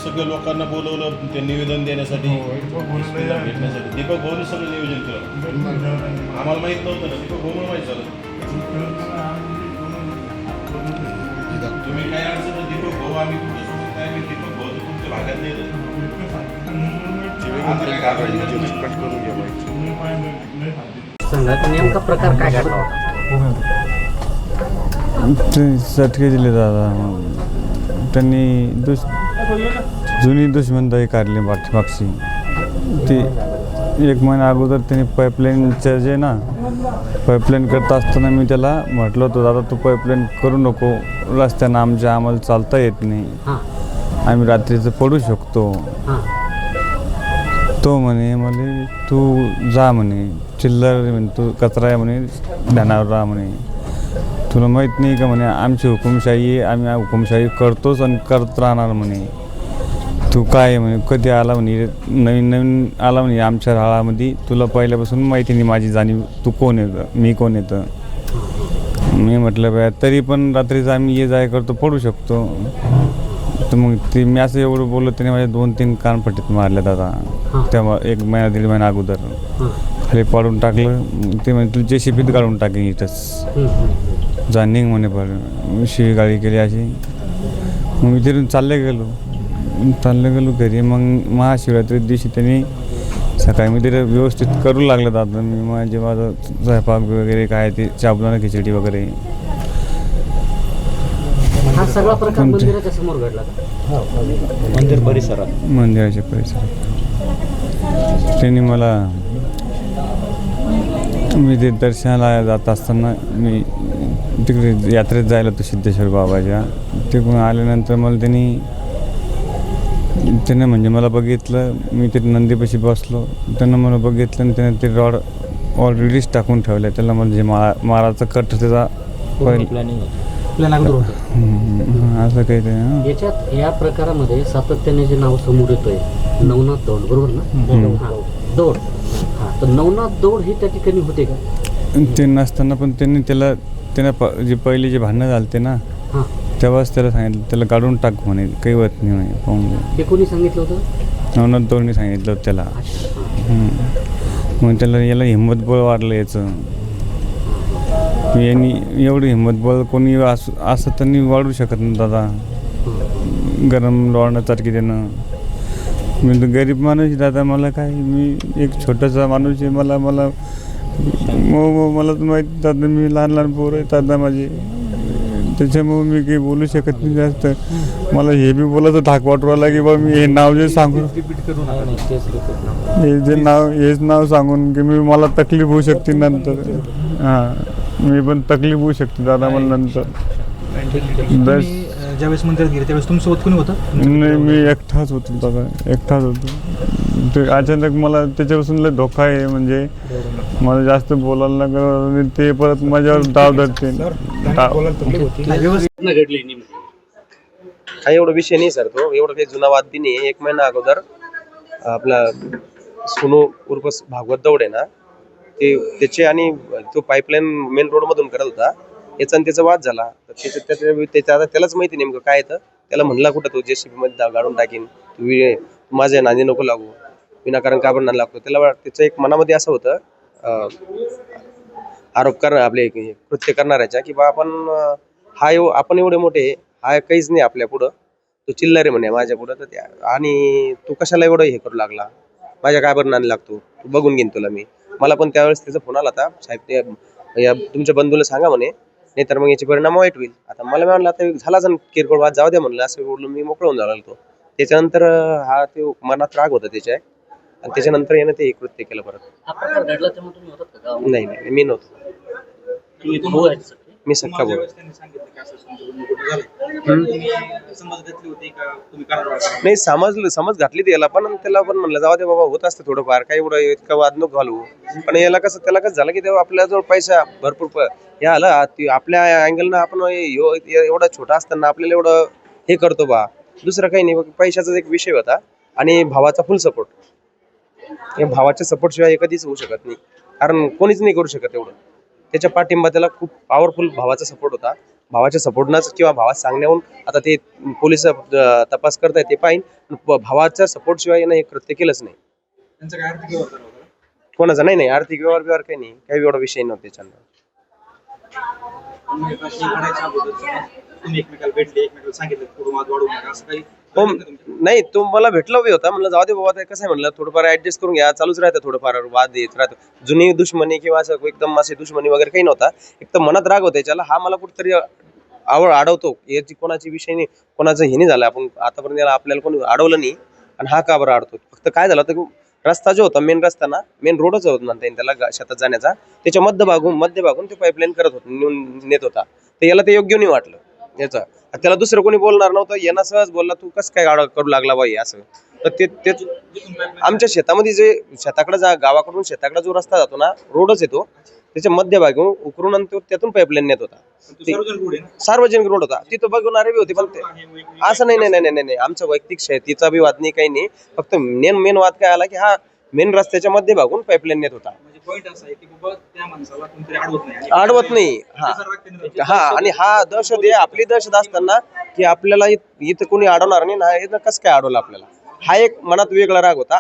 सगळ्या लोकांना बोलवलं ते निवेदन देण्यासाठी भेटण्यासाठी. दीपक भाऊने सगळं नियोजन केलं. आम्हाला माहीत नव्हतं ना, दीपक भाऊ माहीत झालं. तुम्ही काय अडचण नाही, दीपक भाऊ आम्ही तुमच्यासोबत काय मी दीपक भाऊ तुमच्या भागात नाही नेमका प्रकार काय घडला होता? ते चटके दिले दादा. त्यांनी जुनी दुश्मनदारी काढली मागची. ती 1 महिना अगोदर त्यांनी पाईपलाईनचं जे ना पाईपलाईन करत असताना मी त्याला म्हटलं होतं, दादा तू पाईपलाईन करू नको, रस्त्यानं आम्हाला चालता येत नाही, आम्ही रात्रीचं पडू शकतो. तो म्हणे मला तू जा म्हणे, चिल्लर म्हणे, तू कचरा आहे म्हणे, ध्यानावर राहा म्हणे, तुला माहीत नाही का म्हणे आमची हुकुमशाही आहे, आम्ही हुकुमशाही करतोच आणि करत राहणार म्हणे. तू काय म्हणे कधी आला म्हणे, नवीन आला म्हणे आमच्या राळामध्ये, तुला पहिल्यापासून माहिती नाही माझी जाणीव, तू कोण येतं मी कोण येतं. मी म्हटलं बाय तरी पण रात्रीचं आम्ही ये जाय करतो, पडू शकतो. तर मग ते मी असं एवढं बोललो, त्याने माझ्या 2-3 कानपट्टीत मारल्या दादा. तेव्हा 1 महिना 1.5 महिना अगोदर खाली पाडून टाकलं. ते म्हणजे तुला JCB काढून टाकेन इथंच, जाणीक म्हणे. पण शिवी गाळी केली अशी. मग मी तिथून चालले गेलो घरी. मग महाशिवरात्री दिवशी त्यांनी सकाळी मी तिथे व्यवस्थित करू लागलं दादा. मी माझं स्वयंपाक वगैरे काय ते साबुदाणा खिचडी वगैरे. हा सगळा प्रकार मंदिराच्या समोर घडला का? मंदिराच्या परिसरात त्यांनी मला, मी ते दर्शनाला जात असताना मी तिकडे यात्रेत जायला होतो सिद्धेश्वर बाबाच्या. तिकडून आल्यानंतर मला त्याने म्हणजे मला बघितलं. मी ते नंदीपाशी बसलो, त्यानं मला बघितलं आणि त्याने ते रॉड ऑलरेडीच टाकून ठेवलं. त्याला म्हणजे माराचा कट त्याचा असं काही ते. याच्यात या प्रकारामध्ये सातत्याने जे नाव समोर येतोय नवनाथ दौड, बरोबर ना? दौड. तर नवनाथ दौड हे त्या ठिकाणी होते का? ते नसताना पण त्यांनी जे पहिले जे भांडणं झालते ना, तेव्हाच त्याला सांगितलं त्याला काढून टाक म्हणे, काही होत नाही म्हणे, पाहून हे कोणी सांगितलं होतं? नवनाथ दौडने सांगितलं होतं त्याला. मग त्याला याला हिंमतबळ वाढलं याचं. यांनी एवढं हिंमतबळ कोणी असं त्यांनी वाढू शकत नाही दादा. गरम रॉडनं देणं. मी तर गरीब माणूस आहे दादा, मला काय, मी एक छोटासा माणूस आहे. मला तर माहिती दादा, मी लहान पोरं आहे दादा माझे, त्याच्यामुळे मी काही बोलू शकत नाही जास्त. मला हे बी बोलायचं धाक वाटवायला की बा मी हे नाव जे सांगून, हेच नाव सांगून की मला तकलीफ होऊ शकते नंतर. मी पण तकलीफ होऊ शकते दादा मला नंतर. ज्यावेळेस मंदिरात गेले त्यावेळेस तुमच्यासोबत कोणी होतं? नाही, मी एकटाच होतो दादा, एकटाच होतो. ते अचानक मला त्याच्यापासून लय धोका आहे, म्हणजे मला जास्त बोलायला लागलं, ते परत माझ्यावर डाव धरते. काही एवढा विषय नाही सर, तो एवढं काही जुना वाद बी नाही. 1 महिना अगोदर आपला सोनू उर्फ भागवत दौड आहे ना, ते त्याचे आणि तो पाईपलाईन मेन रोड मधून करत होता, याचा आणि त्याचा वाद झाला. आता त्यालाच माहिती नेमकं काय येतं. त्याला म्हणला कुठं तो JCB मध्ये गाडून टाकीन, तू माझ्या नांदी नको लागू, विनाकारण का पण लागतो. त्याला त्याचं एक मनामध्ये असं होतं, आरोप करणार आपले कृत्य करणाऱ्याच्या, की बा आपण एवढे मोठे, हा काहीच नाही आपल्या पुढं, तो चिल्लर आहे म्हणे माझ्या पुढं. तर आणि तू कशाला एवढं हे करू लागला, माझ्या काय बरं नांदी लागतो, तू बघून घेईन तुला मी. मला पण त्यावेळेस त्याचा फोन आला होता, साहेब तुमच्या बंधूला सांगा म्हणे, नाही तर मग याचे परिणाम वाईट होईल. आता मला म्हणलं आता झालाच किरकोळ वाद, जाऊ द्या म्हणलं, असं बोलून मी मोकळं होऊन झाला तो. त्याच्यानंतर हा ते मनात राग होता त्याच्या, आणि त्याच्यानंतर यानं ते कृत्य केलं परत. नाही, मी नव्हतो, मी सख्खा भाऊ. नाही, समज घातली त्याला, पण त्याला पण म्हणलं जाऊ दे बाबा, होत असतं थोडंफार, काही एवढं इतकं वाद नको घालू. पण त्याला कसं झालं की तेव्हा आपल्याजवळ पैसा भरपूर हे आला, आपल्या अँगलनं आपण एवढा छोटा असताना आपल्याला एवढं हे करतो बा, दुसरं काही नाही. पैशाचा एक विषय होता आणि भावाचा फुल सपोर्ट. या भावाच्या सपोर्ट शिवाय कधीच होऊ शकत नाही, कारण कोणीच नाही करू शकत एवढं. त्याच्या पाठिंबा, त्याला खूप पॉवरफुल भावाचा सपोर्ट होता. भावाच्या सपोर्टनंच किंवा भावात सांगण्याहून आता ते पोलीस तपास करतायत ते पाहिजे. भावाच्या सपोर्ट शिवाय यानं हे कृत्य केलंच नाही. त्यांचा काय आर्थिक व्यवहार झाला होता? कोणाचा नाही आर्थिक व्यवहार काही नाही, काही एवढा विषय नव्हता त्याच्यानं. तुम्ही म्हणायच्या अगोदर तुम्ही एकमेकाला भेटले, एकमेकाला सांगितलं थोडं वाद वाढवू नका असं काही हो, झालं का तुमच्या? नाही तो मला भेटला बी होता. म्हणलं जाऊ दे बाबा, ते कसं आहे म्हणलं थोडंफार ऍडजस्ट करून घ्या, चालूच राहतं थोडंफार वाद येत राहतं. जुनी दुश्मनी किंवा असं एकदम अशी दुश्मनी वगैरे काही नव्हता. एक तर मनात राग होता त्याला, हा मला कुठेतरी आवड अडवतो, याची कोणाची विषय नाही, कोणाचं हे नाही झालं. आपण आतापर्यंत याला आपल्याला कोणी अडवलं नाही आणि हा का बरं अडवतो. फक्त काय झालं तर रस्ता जो होता मेन रस्ता ना, मेन रोडच होता म्हणता येईल त्याला शेतात जाण्याचा, त्याच्या मध्यभागून ते पाईपलाईन करत होता, नेत होता. तर याला ते योग्य नाही वाटलं याचं. त्याला दुसरं कोणी बोलणार नव्हतं, यांना सहज बोलला तू कसं काय करू लागला बाई असं. तर ते आमच्या शेतामध्ये जे शेताकडे गावाकडून शेताकडे जो रस्ता जातो ना, रोडच येतो, त्याच्या मध्यभागून उकरून आणि त्यातून पाईपलाईन नेत होता. पण तो सार्वजनिक रोड आहे ना? सार्वजनिक रोड होता, तिथं बघणारे बी होते. पण असं नाही, आमचा वैयक्तिक शेतीचा बी वाद नाही, काही नाही. फक्त मेन वाद काय आला की हा मेन रस्त्याच्या मध्यभागून पाईपलाईन नेत होता. म्हणजे पॉईंट असा आहे की बाबा त्या माणसाला कोणतरी अडवत नाही अडवत नाही. हा आणि हा दहशत आहे, आपली दहशत असताना की आपल्याला इथं कोणी अडवणार नाही ना, इथं कसं काय अडवलं आपल्याला, हा एक मनात वेगळा राग होता.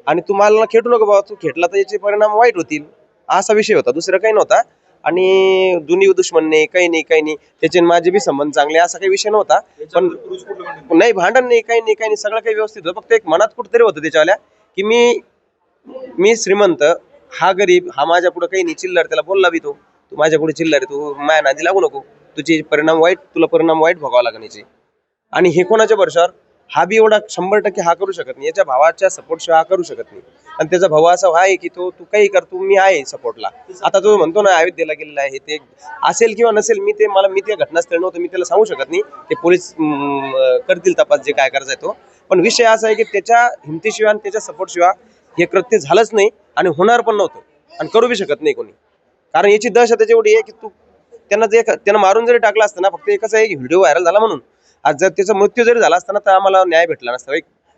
आणि तुम्हाला खेटू नको बाबा, तू खेटला तर याचे परिणाम वाईट होतील, असा विषय होता, दुसरं काही नव्हता. आणि दुनी दुश्मन नाही, काही नाही, त्याचे माझे बी संबंध चांगले, असा काही विषय नव्हता. पण नाही भांडण नाही, काही नाही, सगळं काही व्यवस्थित होतं. फक्त एक मनात कुठेतरी होतं त्याच्यावाल्या की मी श्रीमंत, हा गरीब, हा माझ्या पुढे काही नाही, चिल्लर. त्याला बोलला बी तू माझ्या पुढे चिल्लर आहे, तू माया नादी लागू नको, तुला परिणाम वाईट भोगावा लागण्याचे. आणि हे कोणाच्या भरोशावर, हा बी एवढा 100% हा करू शकत नाही, याच्या भावाच्या सपोर्ट शिवाय हा करू शकत नाही. आणि त्याचा भाऊ असा आहे की तू काही कर, तू मी आहे सपोर्टला. आता तो म्हणतो ना अयोध्येला गेलेला आहे, ते असेल किंवा नसेल, मी त्या घटनास्थळी नव्हतं, मी त्याला सांगू शकत नाही. ते पोलीस करतील तपास, जे काय करायचं तो. पण विषय असा आहे की त्याच्या हिमतीशिवाय आणि त्याच्या सपोर्ट शिवाय हे कृत्य झालंच नाही आणि होणार पण नव्हतं आणि करू बी शकत नाही कोणी. कारण याची दहशत एवढी आहे की त्यांना मारून जरी टाकलं असतं ना, फक्त एकच आहे की व्हिडिओ व्हायरल झाला म्हणून. आज जर त्याचा मृत्यू जरी झाला असताना तर आम्हाला न्याय भेटला नसता.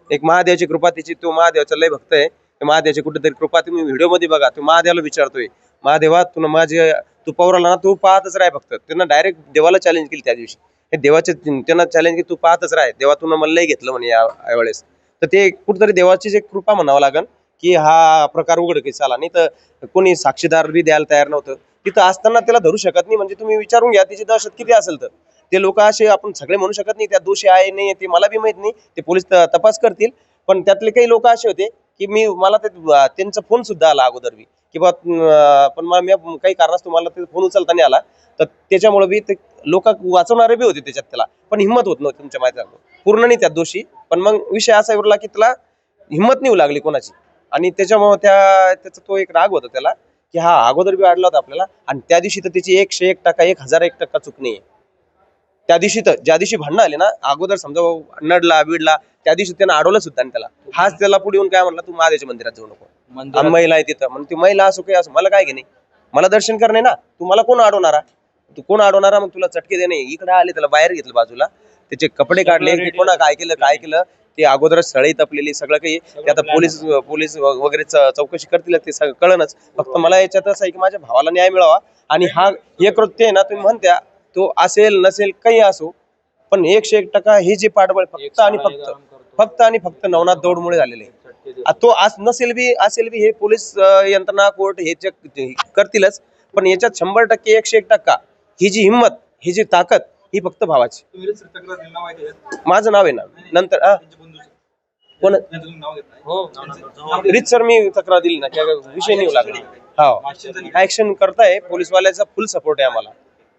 एक महादेवाची कृपा, तो महादेवाचा लय भक्त आहे, महादेवाची कुठेतरी कृपा. तुम्ही व्हिडिओ मध्ये बघा, तो महादेवाला विचारतोय, महादेवा तू पौराला ना, तू पाहतच राह. फक्त त्यांना डायरेक्ट देवाला चॅलेंज केली त्या दिवशी, त्यांना चॅलेंज की तू पाहतच राह, देवा तुला मला लय घेतलं म्हणे यावेळेस. तर ते कुठेतरी देवाचीच एक कृपा म्हणावं लागेल की हा प्रकार उघडकीस आला. नाही तर कोणी साक्षीदार बी द्यायला तयार नव्हतं. तिथं असताना त्याला धरू शकत नाही. म्हणजे तुम्ही विचारून घ्या त्याची दहशत किती असेल. तर ते लोक असे आपण सगळे म्हणू शकत नाही, त्या दोषी आहे नाही ते मला बी माहित नाही, ते पोलीस तपास करतील. पण त्यातले काही लोक असे होते की मला त्यांचा फोन सुद्धा आला अगोदर बी की बा, पण मी काही कारणास्तव मला ते फोन उचलता नाही आला. तर त्याच्यामुळे बी ते लोक वाचवणारे बी होते त्याच्यात, त्याला पण हिंमत होत नव्हती तुमच्या माहिती पूर्ण नाही त्यात दोषी. पण मग विषय असा उरला की त्याला हिंमत नाही लागली कोणाची. आणि त्याच्यामुळे त्याचा तो एक राग होता त्याला की हा अगोदर बी अडला होता आपल्याला. आणि त्या दिवशी तर त्याची 101%, 1001% चूक नाही. त्या दिवशी तर ज्या दिवशी भांडणं आले ना, अगोदर समजा नडला बिडला, त्या दिवशी त्यानं अडवलं सुद्धा. आणि हाच त्याला पुढे येऊन काय म्हणला, तू महादेवाच्या मंदिरात जाऊ नको, महिला आहे तिथं. म्हणून ती महिला असो काही असो, मला काय घेणे, मला दर्शन करणे ना, तू मला कोण अडवणारा, मग तुला चटके देणे. इकडे आले, त्याला बाहेर घेतलं बाजूला, त्याचे कपडे काढले, की कोणा काय केलं ते अगोदर सळई तपलेली सगळं काही. ते आता पोलीस वगैरे चौकशी करतील, ते सगळं कळणच. फक्त मला याच्यात असं आहे की माझ्या भावाला न्याय मिळावा. आणि हे कृत्य आहे ना, तुम्ही म्हणत्या तो असेल नसेल काही असो, पण 101% हे जे पाठबळ फक्त नवनाथ दौडमुळे झालेले आहे. तो नसेल बी असेल बी, हे पोलीस यंत्रणा कोर्ट हे चेक करतीलच. पण याच्यात 100%, 101% ही जी हिंमत, ही जी ताकद, ही फक्त भावाची. माझं नाव आहे ना नंतर कोण रीत सर, मी तक्रार दिली ना, विषय नाही लागला. हा ऍक्शन करताय, पोलीसवाल्याचा फुल सपोर्ट आहे आम्हाला.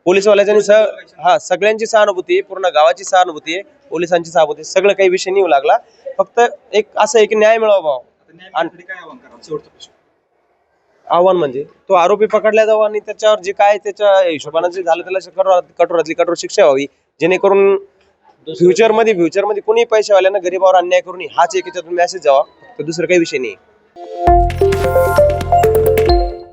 पोलीसवाल्याच्या सगळ्यांची सहानुभूती आहे, पूर्ण गावाची सहानुभूती आहे, पोलिसांची सहानुभूती, सगळं काही विषय नाही लागला. फक्त एक असं आहे की न्याय मिळावा भाव. आव्हान म्हणजे तो आरोपी पकडला जावा आणि त्याच्यावर जे काय त्याच्या हिशोबाने जे झालं त्याला कठोरातली कठोर शिक्षा व्हावी, जेणेकरून फ्युचरमध्ये कोणी पैशावाल्यानं गरीबावर अन्याय करून हाच एक याच्यातून मेसेज जावा. तर दुसरं काही विषय नाही.